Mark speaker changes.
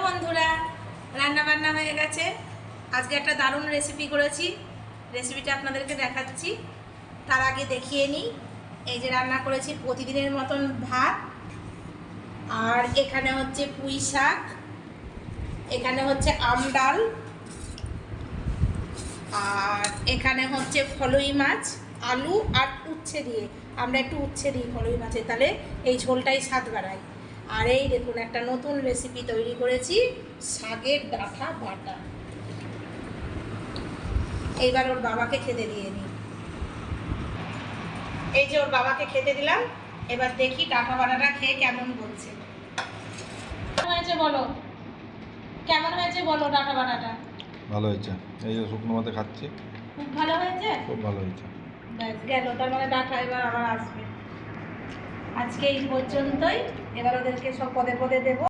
Speaker 1: বন্ধুরা, রান্না বান্না হয়ে গেছে। আজকে একটা দারুণ রেসিপি করেছি, রেসিপিটা আপনাদেরকে দেখাচ্ছি। তার আগে দেখিয়ে নিই, এই যে রান্না করেছি প্রতিদিনের মতন ভাত, আর এখানে হচ্ছে পুঁই শাক, এখানে হচ্ছে আম ডাল, আর এখানে হচ্ছে ফলুই মাছ, আলু আর উচ্ছে দিয়ে। আমরা একটু উচ্ছে দিই ফলুই মাছে, তাহলে এই ঝোলটাই স্বাদ বাড়ায়। আর এই দেখুন একটা নতুন রেসিপি তৈরি করেছি, শাকের ডাঁটা বাটা। এইবার ওর বাবাকে খেতে দিয়ে নিই। এই যে ওর বাবাকে খেতে দিলাম, এবার দেখি ডাঁটা বাটাটা খেয়ে কেমন বলছে। কেমন হয়েছে বলো, কেমন হয়েছে বলো ডাঁটা বাটাটা?
Speaker 2: ভালো হয়েছে। এই যে শুকনো ভাতে খাচ্ছি,
Speaker 1: খুব ভালো হয়েছে,
Speaker 2: খুব ভালো হয়েছে।
Speaker 1: ব্যাস গেল, তার মানে ডাঁটা এবার আবার আসবে। আজকে এই পর্যন্তই, এবার ওদেরকে সব পদে পদে দেবো।